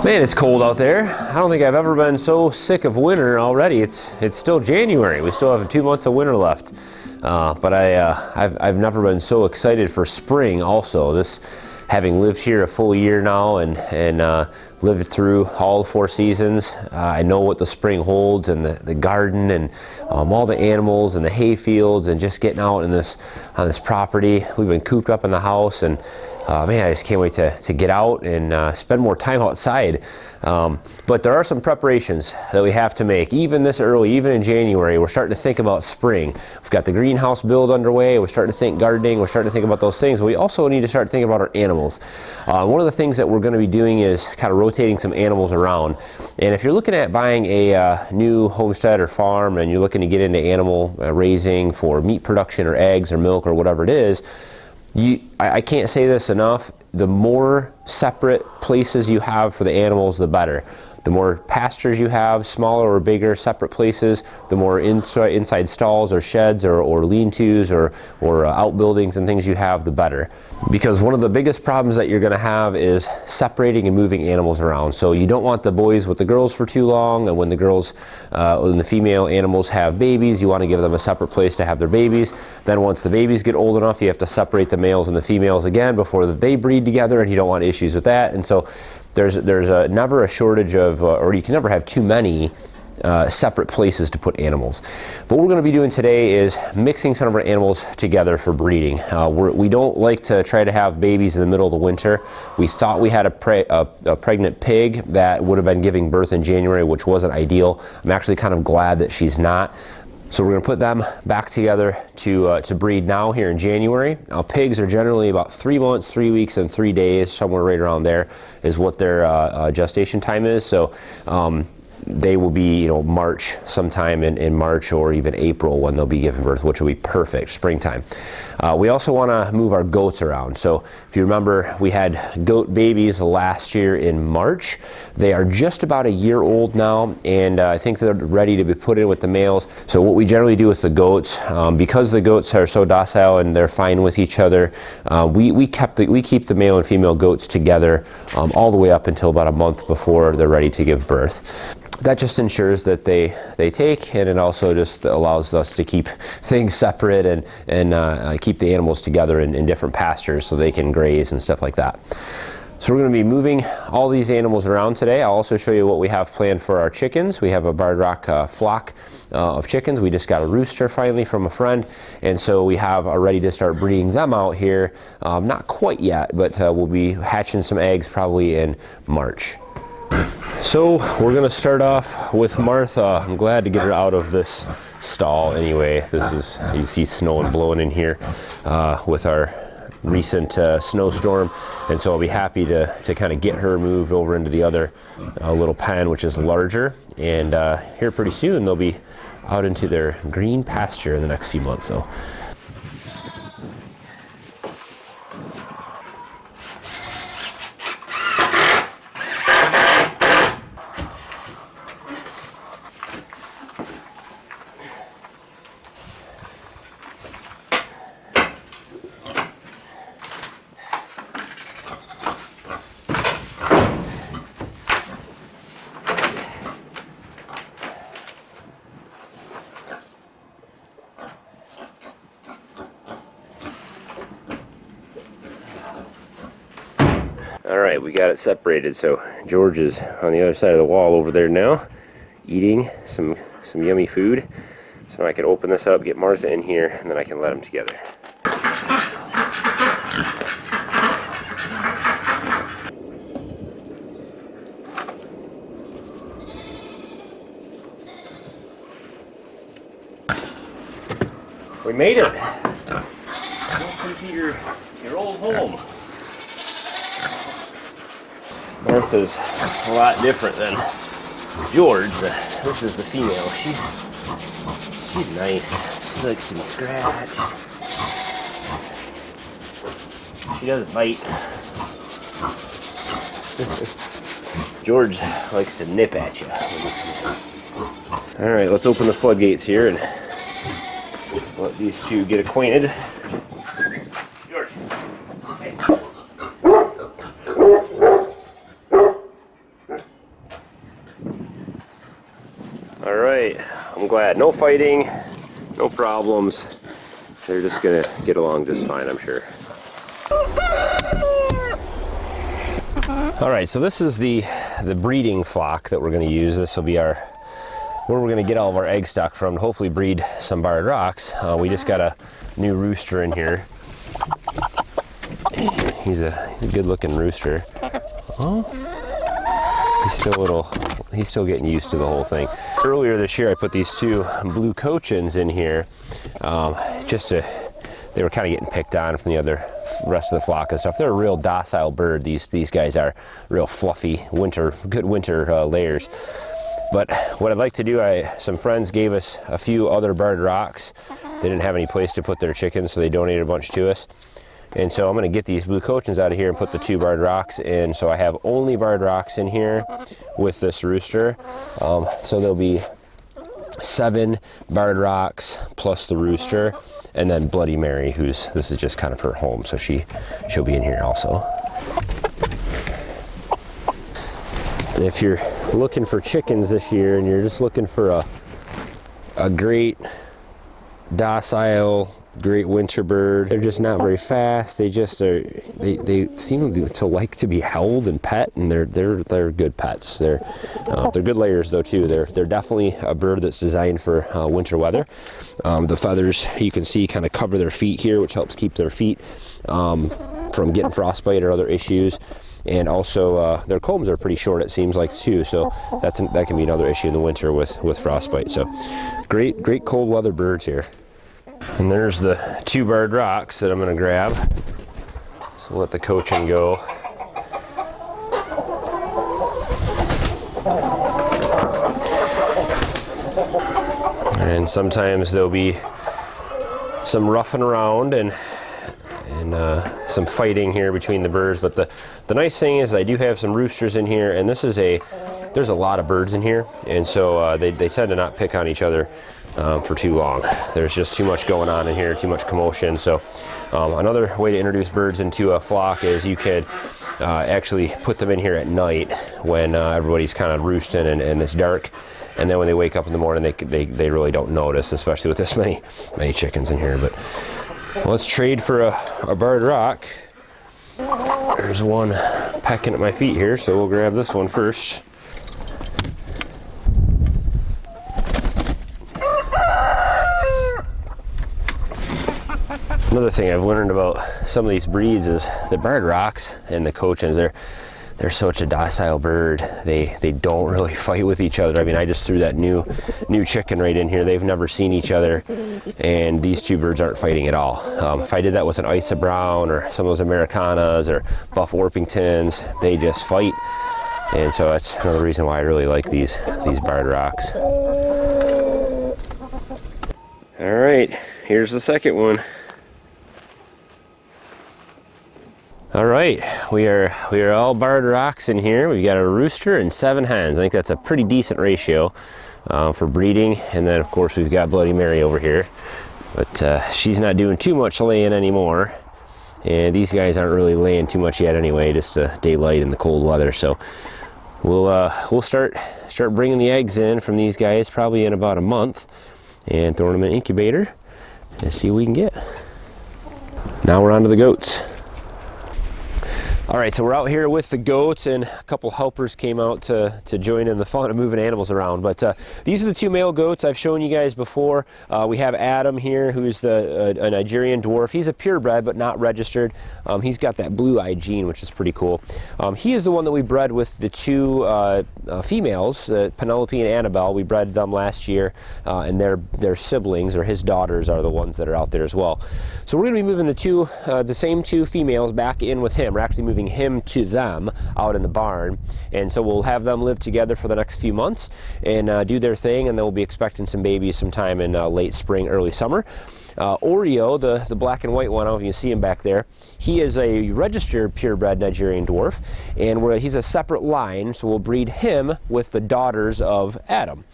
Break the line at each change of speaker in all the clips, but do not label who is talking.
Man, it's cold out there. I don't think I've ever been so sick of winter already. It's still January. We still have 2 months of winter left. But I've never been so excited for spring also. Having lived here a full year now and lived through all 4 seasons, I know what the spring holds, and the garden, and all the animals and the hay fields, and just getting out on this property. We've been cooped up in the house, and man, I just can't wait to get out and spend more time outside. But there are some preparations that we have to make. Even this early, even in January, we're starting to think about spring. We've got the greenhouse build underway. We're starting to think gardening. We're starting to think about those things. But we also need to start thinking about our animals. One of the things that we're going to be doing is kind of rotating some animals around. And if you're looking at buying a new homestead or farm, and you're looking to get into animal raising for meat production or eggs or milk or whatever it is, I can't say this enough, the more separate places you have for the animals, the better. The more pastures you have, smaller or bigger separate places, the more inside stalls or sheds or lean-tos or outbuildings and things you have, the better. Because one of the biggest problems that you're going to have is separating and moving animals around. So you don't want the boys with the girls for too long, and when the female animals have babies, you want to give them a separate place to have their babies. Then once the babies get old enough, you have to separate the males and the females again before they breed together, and you don't want issues with that. And so there's never a shortage of, or you can never have too many separate places to put animals. But what we're going to be doing today is mixing some of our animals together for breeding. We don't like to try to have babies in the middle of the winter. We thought we had a pregnant pig that would have been giving birth in January, which wasn't ideal. I'm actually kind of glad that she's not. So we're going to put them back together to breed now here in January. Now, pigs are generally about 3 months, 3 weeks, and 3 days, somewhere right around there is what their gestation time is. So they will be, March, sometime in March or even April when they'll be giving birth, which will be perfect, springtime. We also want to move our goats around. So if you remember, we had goat babies last year in March. They are just about a year old now, and I think they're ready to be put in with the males. So what we generally do with the goats, because the goats are so docile and they're fine with each other, we keep the male and female goats together all the way up until about a month before they're ready to give birth. That just ensures that they take, and it also just allows us to keep things separate and keep the animals together in different pastures so they can graze and stuff like that. So we're going to be moving all these animals around today. I'll also show you what we have planned for our chickens. We have a Barred Rock flock of chickens. We just got a rooster finally from a friend, and so we are ready to start breeding them out here. Not quite yet, but we'll be hatching some eggs probably in March. So we're going to start off with Martha. I'm glad to get her out of this stall anyway. You see snow and blowing in here with our recent snowstorm, and so I'll be happy to kind of get her moved over into the other little pen, which is larger, and here pretty soon they'll be out into their green pasture in the next few months. So all right, we got it separated. So George is on the other side of the wall over there now, eating some yummy food. So I can open this up, get Martha in here, and then I can let them together. We made it. Welcome to your old home. Martha's a lot different than George. This is the female. She's nice. She likes to be scratched. She doesn't bite. George likes to nip at you. All right, let's open the floodgates here and let these two get acquainted. George. Hey. All right, I'm glad. No fighting, no problems. They're just gonna get along just fine, I'm sure. All right, so this is the breeding flock that we're gonna use. This will be where we're gonna get all of our egg stock from to hopefully breed some barred rocks. We just got a new rooster in here. He's a good looking rooster. Oh, he's still getting used to the whole thing. Earlier this year, I put these two blue cochins in here, they were kind of getting picked on from the rest of the flock and stuff. They're a real docile bird. These guys are real fluffy, good winter layers. But what I'd like to do, some friends gave us a few other barred rocks. They didn't have any place to put their chickens, so they donated a bunch to us. And so I'm gonna get these blue cochins out of here and put the two barred rocks in. So I have only barred rocks in here with this rooster. So there'll be 7 barred rocks plus the rooster, and then Bloody Mary, this is just kind of her home, so she'll be in here also. And if you're looking for chickens this year and you're just looking for a great docile, great winter bird, they're just not very fast. They just are. They seem to like to be held and pet, and they're good pets. They're good layers though too. They're definitely a bird that's designed for winter weather. The feathers you can see kind of cover their feet here, which helps keep their feet from getting frostbite or other issues. And also their combs are pretty short, it seems like too. So that can be another issue in the winter with frostbite. So great cold weather birds here. And there's the 2 barred rocks that I'm going to grab. So let the cochin go. And sometimes there'll be some roughing around and some fighting here between the birds. But the nice thing is I do have some roosters in here, and there's a lot of birds in here, and so they tend to not pick on each other for too long. There's just too much going on in here, too much commotion. So another way to introduce birds into a flock is you could actually put them in here at night when everybody's kind of roosting and it's dark. And then when they wake up in the morning, they really don't notice, especially with this many chickens in here. But let's trade for a barred rock. There's one pecking at my feet here, so we'll grab this one first. Another thing I've learned about some of these breeds is the barred rocks and the cochins, they're such a docile bird. They don't really fight with each other. I mean, I just threw that new chicken right in here. They've never seen each other, and these two birds aren't fighting at all. If I did that with an Isa Brown or some of those Americanas or Buff Orpingtons, they just fight. And so that's another reason why I really like these barred rocks. All right, here's the second one. All right, we are all barred rocks in here. We've got a rooster and 7 hens. I think that's a pretty decent ratio for breeding. And then of course we've got Bloody Mary over here, but she's not doing too much laying anymore. And these guys aren't really laying too much yet anyway, just daylight and the cold weather. So we'll start bringing the eggs in from these guys probably in about a month, and throwing them in an incubator and see what we can get. Now we're on to the goats. All right, so we're out here with the goats, and a couple helpers came out to join in the fun of moving animals around. But these are the 2 male goats I've shown you guys before. We have Adam here, who's an Aegean Dwarf. He's a purebred, but not registered. He's got that blue eye gene, which is pretty cool. He is the one that we bred with the 2 females, Penelope and Annabelle. We bred them last year, and their siblings, or his daughters, are the ones that are out there as well. So we're going to be moving the same 2 females back in with him. We're actually moving him to them out in the barn, and so we'll have them live together for the next few months and do their thing, and then we'll be expecting some babies sometime in late spring, early summer. Oreo, the black and white one, I don't know if you can see him back there, he is a registered purebred Nigerian dwarf, and he's a separate line, so we'll breed him with the daughters of Adam.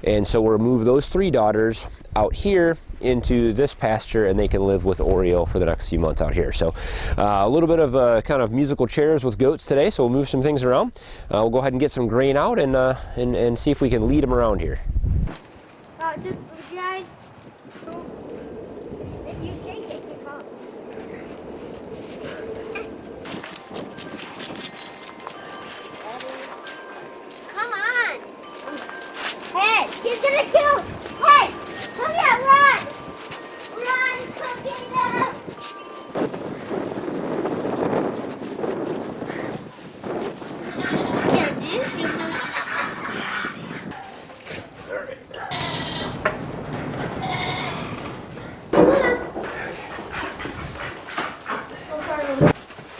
And so we'll move those 3 daughters out here into this pasture, and they can live with Oreo for the next few months out here. So a little bit of kind of musical chairs with goats today, so we'll move some things around. We'll go ahead and get some grain out and see if we can lead them around here.
If you shake it, you fall. Come on! Hey, he's gonna kill! Hey! Come here, run! Run, Coquina! Yeah, do you see him?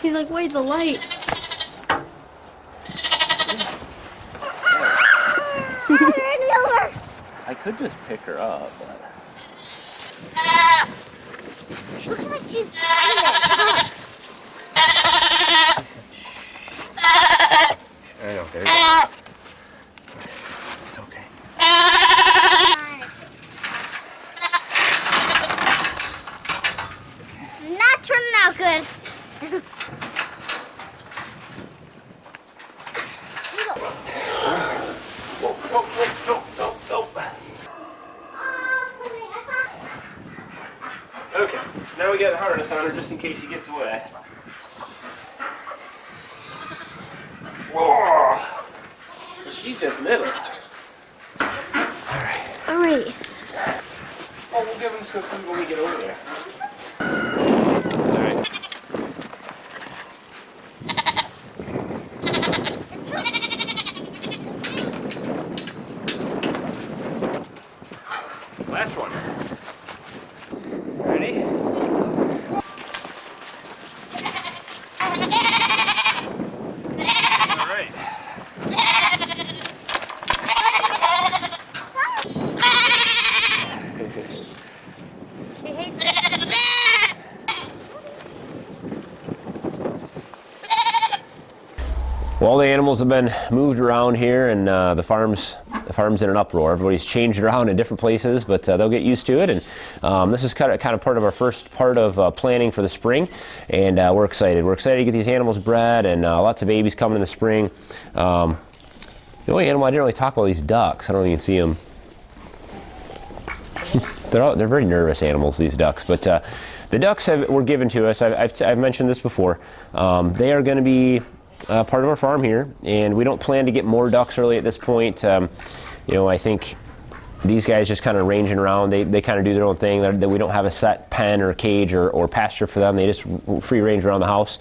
He's like, where's the light?
I could just pick her up, but...
Look at what she's doing.
I know, there you go. It's okay.
Not turning out good.
Okay, now we got the harness on her just in case she gets away. Whoa! She's just little.
All right.
Oh, we'll give him some food when we get over there. Last one. Ready? All right.
She hates it.
Well, all the animals have been moved around here, and the farm's in an uproar. Everybody's changed around in different places, but they'll get used to it. And this is kind of part of our first part of planning for the spring, and we're excited. We're excited to get these animals bred, and lots of babies coming in the spring. The only animal I didn't really talk about are these ducks. I don't know if you can see them. They're very nervous animals, these ducks. But the ducks were given to us. I've mentioned this before. They are going to be part of our farm here, and we don't plan to get more ducks really at this point. I think these guys just kind of ranging around. They kind of do their own thing. We don't have a set pen or cage or pasture for them. They just free range around the house.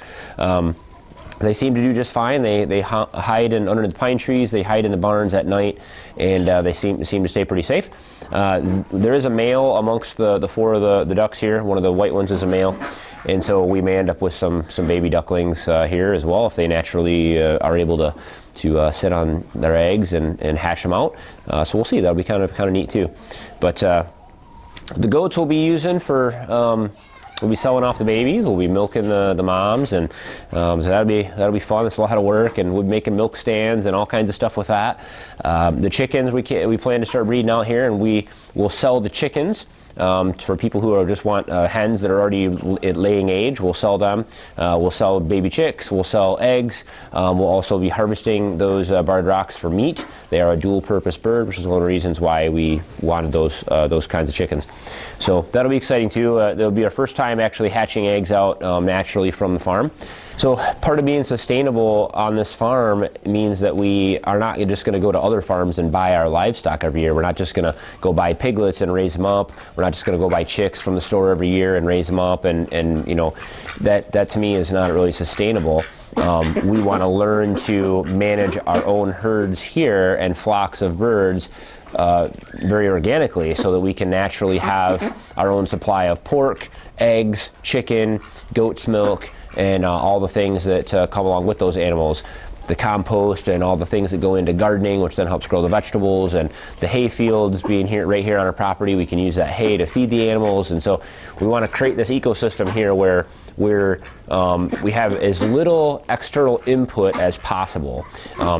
They seem to do just fine. They hide under the pine trees. They hide in the barns at night, and they seem to stay pretty safe. There is a male amongst the 4 of the ducks here. One of the white ones is a male, and so we may end up with some baby ducklings here as well if they naturally are able to sit on their eggs and hatch them out. So we'll see. That'll be kind of neat too. But the goats we'll be using for. We'll be selling off the babies. We'll be milking the moms, and so that'll be fun. It's a lot of work, and we'll be making milk stands and all kinds of stuff with that. The chickens we plan to start breeding out here, and we will sell the chickens for people who just want hens that are already at laying age. We'll sell them. We'll sell baby chicks. We'll sell eggs. We'll also be harvesting those barred rocks for meat. They are a dual-purpose bird, which is one of the reasons why we wanted those kinds of chickens. So that'll be exciting too. It'll be our first time actually hatching eggs out naturally from the farm. So part of being sustainable on this farm means that we are not just going to go to other farms and buy our livestock every year. We're not just going to go buy piglets and raise them up. We're not just going to go buy chicks from the store every year and raise them up. And that to me is not really sustainable. We want to learn to manage our own herds here and flocks of birds very organically, so that we can naturally have our own supply of pork, eggs, chicken, goat's milk, and all the things that come along with those animals. compost and all the things that go into gardening, which then helps grow the vegetables, and the hay fields being here right here on our property. We can use that hay to feed the animals, and so we want to create this ecosystem here where we have as little external input as possible.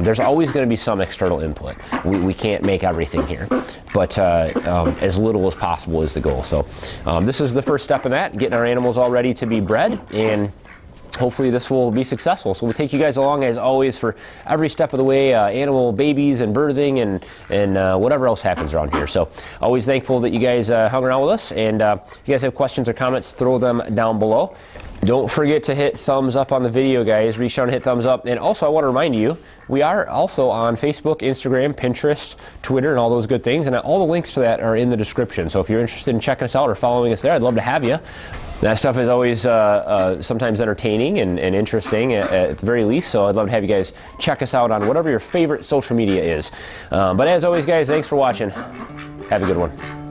There's always going to be some external input. We can't make everything here, but as little as possible is the goal. So this is the first step in that, getting our animals all ready to be bred, and hopefully this will be successful. So we'll take you guys along as always for every step of the way, animal babies and birthing and whatever else happens around here. So always thankful that you guys hung around with us, and if you guys have questions or comments, throw them down below. Don't forget to hit thumbs up on the video, guys. Reach down and hit thumbs up. And also, I want to remind you, we are also on Facebook, Instagram, Pinterest, Twitter, and all those good things. And all the links to that are in the description. So if you're interested in checking us out or following us there, I'd love to have you. That stuff is always sometimes entertaining and interesting at the very least. So I'd love to have you guys check us out on whatever your favorite social media is. But as always, guys, thanks for watching. Have a good one.